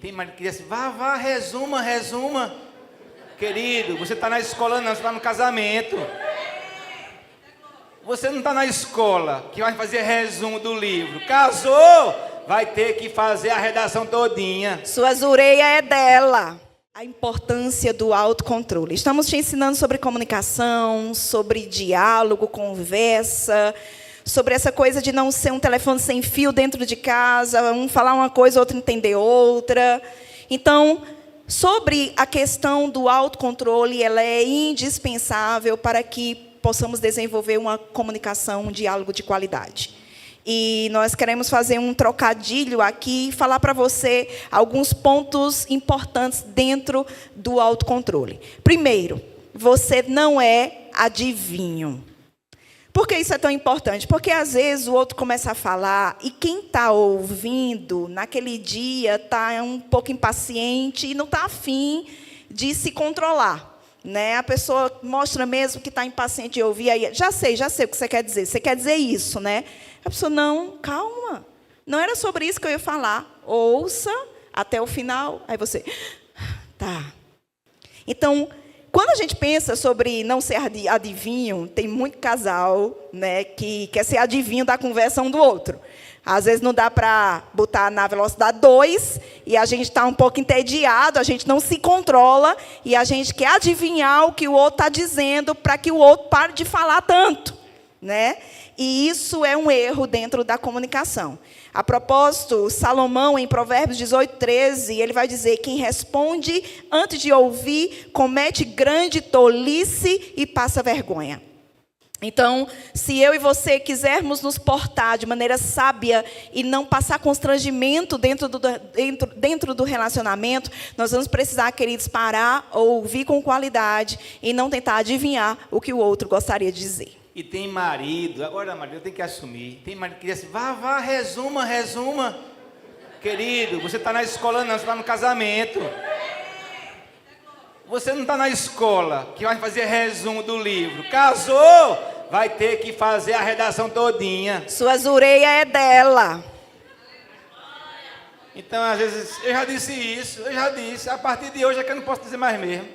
Tem marido que diz assim, vá, resuma. Querido, você está na escola não, você está no casamento. Você não está na escola, que vai fazer resumo do livro. Casou, vai ter que fazer a redação todinha. Suas orelhas é dela. A importância do autocontrole. Estamos te ensinando sobre comunicação, sobre diálogo, conversa, sobre essa coisa de não ser um telefone sem fio dentro de casa, um falar uma coisa, outro entender outra. Então, sobre a questão do autocontrole, ela é indispensável para que possamos desenvolver uma comunicação, um diálogo de qualidade. E nós queremos fazer um trocadilho aqui e falar para você alguns pontos importantes dentro do autocontrole. Primeiro, você não é adivinho. Por que isso é tão importante? Porque, às vezes, o outro começa a falar e quem está ouvindo, naquele dia, está um pouco impaciente e não está afim de se controlar. Né? A pessoa mostra mesmo que está impaciente de ouvir. Aí, já sei o que você quer dizer. Você quer dizer isso, né? A pessoa, não, calma. Não era sobre isso que eu ia falar. Ouça até o final. Aí você, tá. Então, quando a gente pensa sobre não ser adivinho, tem muito casal, né, que quer ser adivinho da conversa um do outro. Às vezes não dá para botar na velocidade 2 e a gente está um pouco entediado, a gente não se controla e a gente quer adivinhar o que o outro está dizendo para que o outro pare de falar tanto, né? E isso é um erro dentro da comunicação. A propósito, Salomão, em Provérbios 18:13, ele vai dizer: quem responde antes de ouvir comete grande tolice e passa vergonha. Então, se eu e você quisermos nos portar de maneira sábia e não passar constrangimento dentro do relacionamento, nós vamos precisar, queridos, parar, ouvir com qualidade e não tentar adivinhar o que o outro gostaria de dizer. E tem marido, agora marido, eu tenho que assumir. Tem marido que diz assim, vá, resuma. Querido, você está na escola não, você está no casamento. Você não está na escola, que vai fazer resumo do livro. Casou, vai ter que fazer a redação todinha. Suas orelhas é dela. Então, às vezes, eu já disse. A partir de hoje é que eu não posso dizer mais mesmo.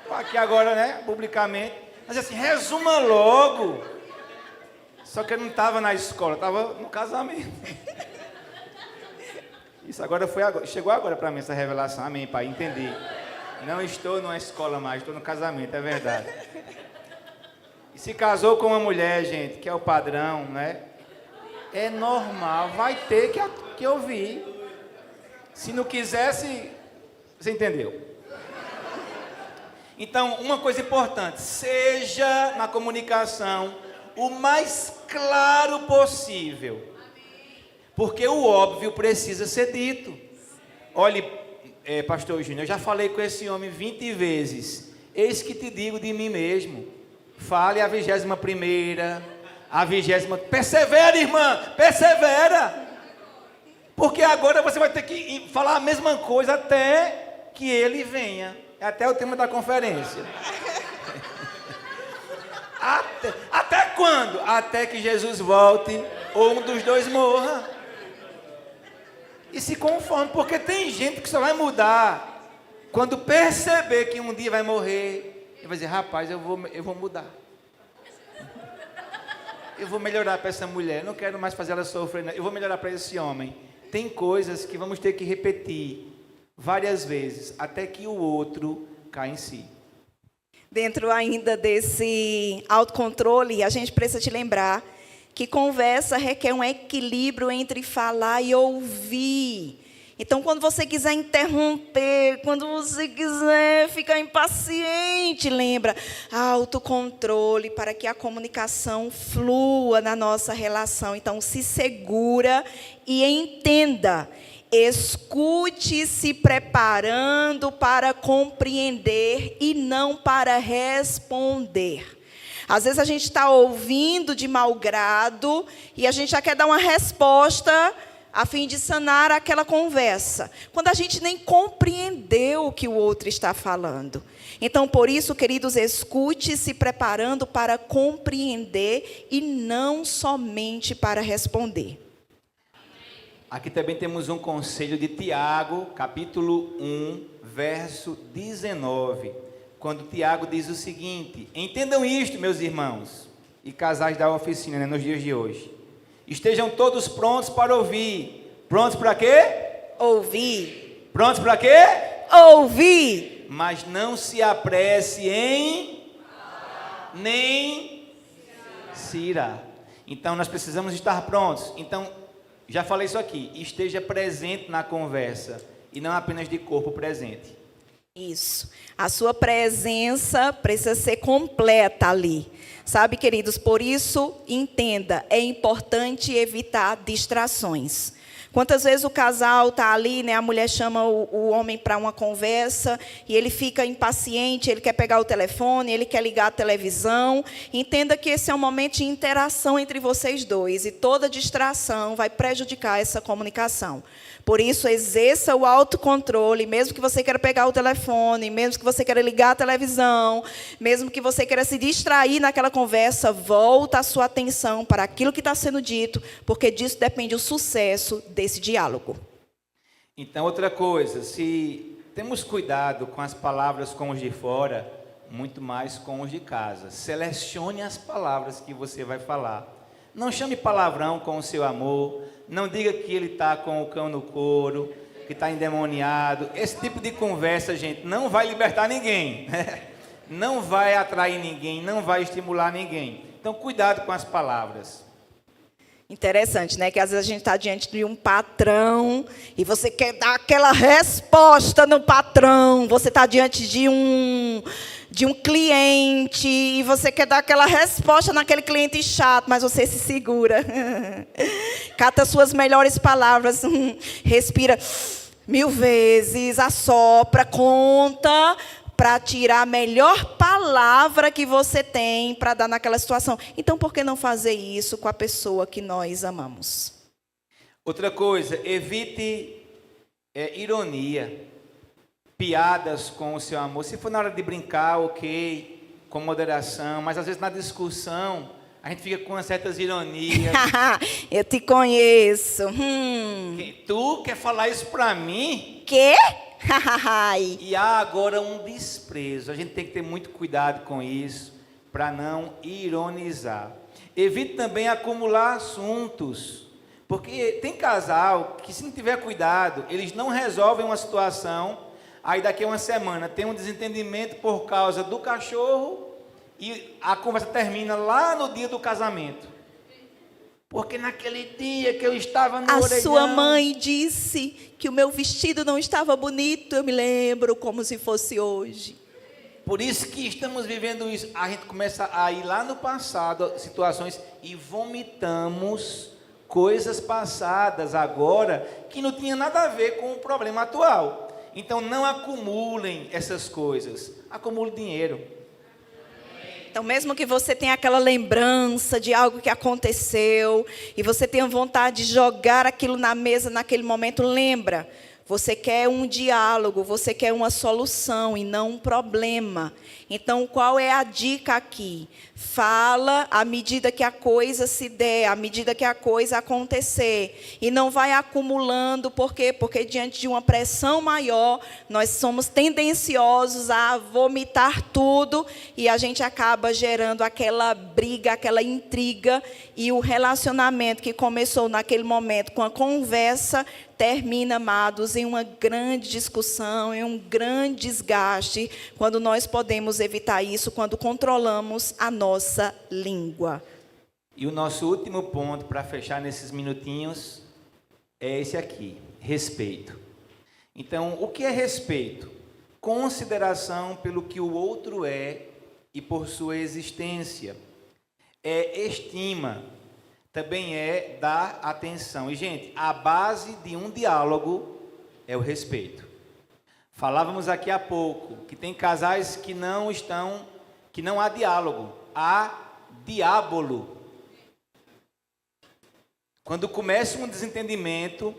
Estou aqui agora, né, publicamente. Mas assim, resuma logo. Só que eu não estava na escola, estava no casamento. Isso agora chegou agora para mim, essa revelação. Amém, pai, entendi. Não estou numa escola mais, estou no casamento, é verdade. E se casou com uma mulher, gente, que é o padrão, né? É normal, vai ter que ouvir. Se não quisesse, você entendeu? Então, uma coisa importante, seja na comunicação o mais claro possível. Porque o óbvio precisa ser dito. Olhe, pastor Júnior, eu já falei com esse homem 20 vezes. Eis que te digo de mim mesmo. Fale a 21ª, a 20ª. Persevera, irmã, persevera. Porque agora você vai ter que falar a mesma coisa até que ele venha. É até o tema da conferência. Até quando? Até que Jesus volte ou um dos dois morra. E se conforme, porque tem gente que só vai mudar quando perceber que um dia vai morrer. E vai dizer, rapaz, eu vou mudar. Eu vou melhorar para essa mulher, não quero mais fazer ela sofrer, não. Eu vou melhorar para esse homem. Tem coisas que vamos ter que repetir várias vezes, até que o outro caia em si. Dentro ainda desse autocontrole, a gente precisa te lembrar que conversa requer um equilíbrio entre falar e ouvir. Então, quando você quiser interromper, quando você quiser ficar impaciente, lembra, autocontrole para que a comunicação flua na nossa relação. Então, se segura e entenda. Escute se preparando para compreender e não para responder. Às vezes a gente está ouvindo de mau grado e a gente já quer dar uma resposta a fim de sanar aquela conversa, quando a gente nem compreendeu o que o outro está falando. Então, por isso, queridos, escute se preparando para compreender e não somente para responder. Aqui também temos um conselho de Tiago, capítulo 1, verso 19. Quando Tiago diz o seguinte: entendam isto, meus irmãos, e casais da oficina, né, nos dias de hoje. Estejam todos prontos para ouvir. Prontos para quê? Ouvir. Prontos para quê? Ouvir. Mas não se apresse em nem se irar. Então nós precisamos estar prontos. Então, já falei isso aqui, esteja presente na conversa e não apenas de corpo presente. Isso. A sua presença precisa ser completa ali. Sabe, queridos, por isso, entenda, é importante evitar distrações. Quantas vezes o casal está ali, né, a mulher chama o homem para uma conversa e ele fica impaciente, ele quer pegar o telefone, ele quer ligar a televisão. Entenda que esse é um momento de interação entre vocês dois e toda distração vai prejudicar essa comunicação. Por isso, exerça o autocontrole, mesmo que você queira pegar o telefone, mesmo que você queira ligar a televisão, mesmo que você queira se distrair naquela conversa, volta a sua atenção para aquilo que está sendo dito, porque disso depende o sucesso desse diálogo. Então, outra coisa, se temos cuidado com as palavras com os de fora, muito mais com os de casa. Selecione as palavras que você vai falar. Não chame palavrão com o seu amor. Não diga que ele está com o cão no couro, que está endemoniado. Esse tipo de conversa, gente, não vai libertar ninguém. Não vai atrair ninguém, não vai estimular ninguém. Então, cuidado com as palavras. Interessante, né? Que às vezes a gente está diante de um patrão e você quer dar aquela resposta no patrão. Você está diante de um cliente e você quer dar aquela resposta naquele cliente chato, mas você se segura. Cata suas melhores palavras, respira 1000 vezes, assopra, conta, para tirar a melhor palavra que você tem para dar naquela situação. Então, por que não fazer isso com a pessoa que nós amamos? Outra coisa, evite ironia, piadas com o seu amor. Se for na hora de brincar, ok, com moderação, mas às vezes na discussão, a gente fica com certas ironias. Eu te conheço. Tu quer falar isso para mim? Quê? E há agora um desprezo. A gente tem que ter muito cuidado com isso, para não ironizar. Evite também acumular assuntos, porque tem casal que, se não tiver cuidado, eles não resolvem uma situação, aí daqui a uma semana tem um desentendimento por causa do cachorro e a conversa termina lá no dia do casamento. Porque naquele dia que eu estava no orelhão... A sua mãe disse que o meu vestido não estava bonito, eu me lembro como se fosse hoje. Por isso que estamos vivendo isso. A gente começa a ir lá no passado, situações, e vomitamos coisas passadas agora que não tinha nada a ver com o problema atual. Então não acumulem essas coisas, acumule dinheiro. Então, mesmo que você tenha aquela lembrança de algo que aconteceu e você tenha vontade de jogar aquilo na mesa naquele momento, lembra, você quer um diálogo, você quer uma solução e não um problema. Então, qual é a dica aqui? Fala à medida que a coisa se der, à medida que a coisa acontecer. E não vai acumulando, por quê? Porque diante de uma pressão maior, nós somos tendenciosos a vomitar tudo e a gente acaba gerando aquela briga, aquela intriga, e o relacionamento que começou naquele momento com a conversa termina, amados, em uma grande discussão, em um grande desgaste, quando nós podemos evitar isso, quando controlamos a nossa língua. E o nosso último ponto, para fechar nesses minutinhos, é esse aqui: respeito. Então, o que é respeito? Consideração pelo que o outro é e por sua existência. É estima. Também é dar atenção. E, gente, a base de um diálogo é o respeito. Falávamos aqui há pouco que tem casais que não há diálogo, há diábolo. Quando começa um desentendimento,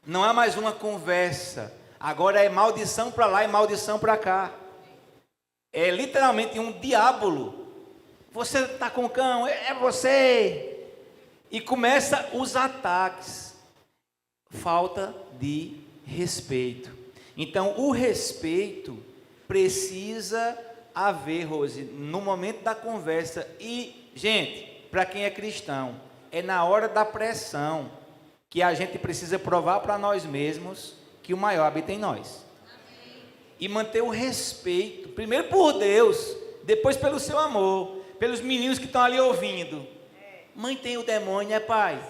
não há mais uma conversa. Agora é maldição para lá e maldição para cá. É literalmente um diábolo. Você está com o cão, é você. E começa os ataques. falta de respeito. Então, o respeito precisa haver, Rose, no momento da conversa. E, gente, para quem é cristão, é na hora da pressão que a gente precisa provar para nós mesmos que o maior habita em nós. Amém. E manter o respeito, primeiro por Deus, depois pelo seu amor, pelos meninos que estão ali ouvindo. Mãe tem o demônio, é pai?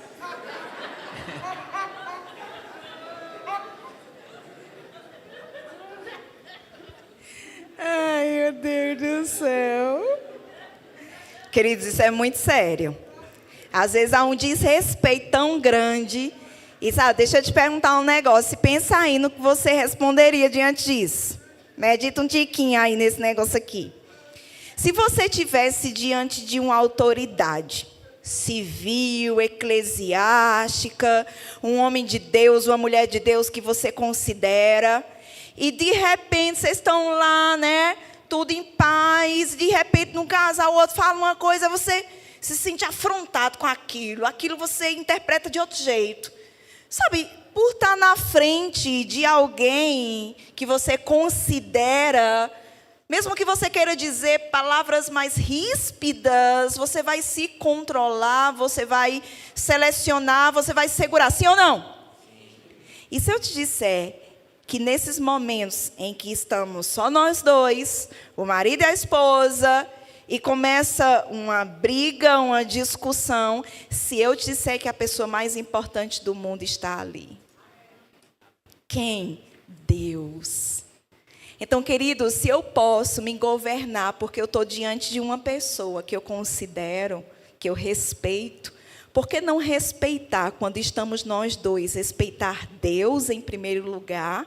Ai, meu Deus do céu. Queridos, isso é muito sério. Às vezes há um desrespeito tão grande. E sabe, deixa eu te perguntar um negócio. Pensa aí no que você responderia diante disso. Medita um tiquinho aí nesse negócio aqui. Se você tivesse diante de uma autoridade civil, eclesiástica, um homem de Deus, uma mulher de Deus que você considera, e de repente vocês estão lá, né, tudo em paz, de repente num casal o outro fala uma coisa, você se sente afrontado com aquilo você interpreta de outro jeito. Sabe, por estar na frente de alguém que você considera, mesmo que você queira dizer palavras mais ríspidas, você vai se controlar, você vai selecionar, você vai segurar, sim ou não? Sim. E se eu te disser que nesses momentos em que estamos só nós dois, o marido e a esposa, e começa uma briga, uma discussão, se eu te disser que a pessoa mais importante do mundo está ali? Quem? Deus. Então, queridos, se eu posso me governar porque eu estou diante de uma pessoa que eu considero, que eu respeito, por que não respeitar quando estamos nós dois? Respeitar Deus em primeiro lugar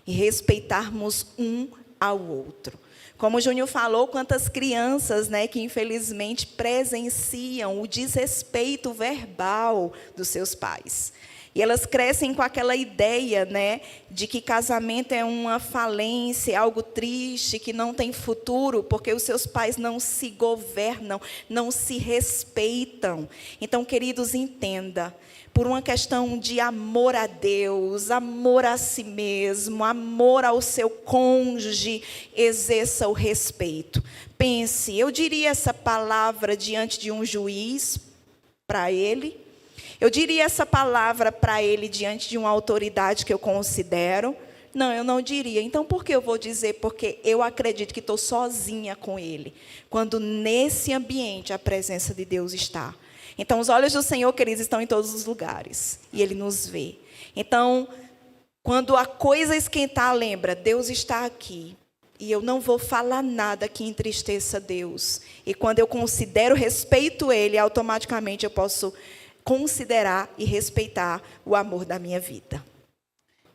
e respeitarmos um ao outro. Como o Júnior falou, quantas crianças, né, que infelizmente presenciam o desrespeito verbal dos seus pais. E elas crescem com aquela ideia, né, de que casamento é uma falência, algo triste, que não tem futuro, porque os seus pais não se governam, não se respeitam. Então, queridos, entenda, por uma questão de amor a Deus, amor a si mesmo, amor ao seu cônjuge, exerça o respeito. Pense, eu diria essa palavra diante de um juiz para ele? Eu diria essa palavra para ele diante de uma autoridade que eu considero? Não, eu não diria. Então, por que eu vou dizer? Porque eu acredito que estou sozinha com ele, quando nesse ambiente a presença de Deus está. Então, os olhos do Senhor, queridos, estão em todos os lugares, e Ele nos vê. Então, quando a coisa esquentar, lembra, Deus está aqui, e eu não vou falar nada que entristeça Deus. E quando eu considero, respeito Ele, automaticamente eu posso considerar e respeitar o amor da minha vida.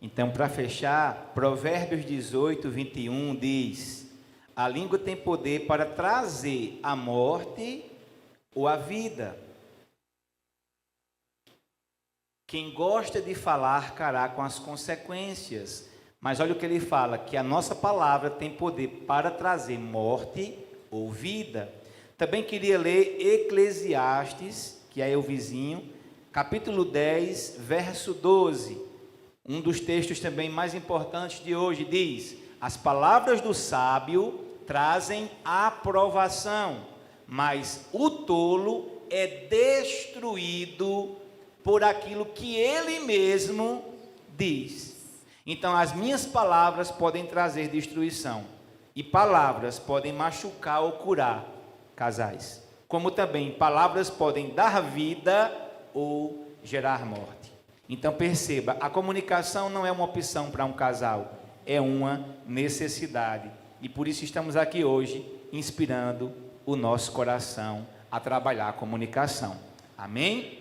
Então, para fechar, Provérbios 18, 21 diz: a língua tem poder para trazer a morte ou a vida. Quem gosta de falar cará com as consequências. Mas olha o que ele fala, que a nossa palavra tem poder para trazer morte ou vida. Também queria ler Eclesiastes, que é o vizinho, capítulo 10, verso 12. Um dos textos também mais importantes de hoje diz: as palavras do sábio trazem aprovação, mas o tolo é destruído por aquilo que ele mesmo diz. Então, as minhas palavras podem trazer destruição, e palavras podem machucar ou curar casais, como também palavras podem dar vida ou gerar morte. Então, perceba, a comunicação não é uma opção para um casal, é uma necessidade, e por isso estamos aqui hoje, inspirando o nosso coração a trabalhar a comunicação. Amém?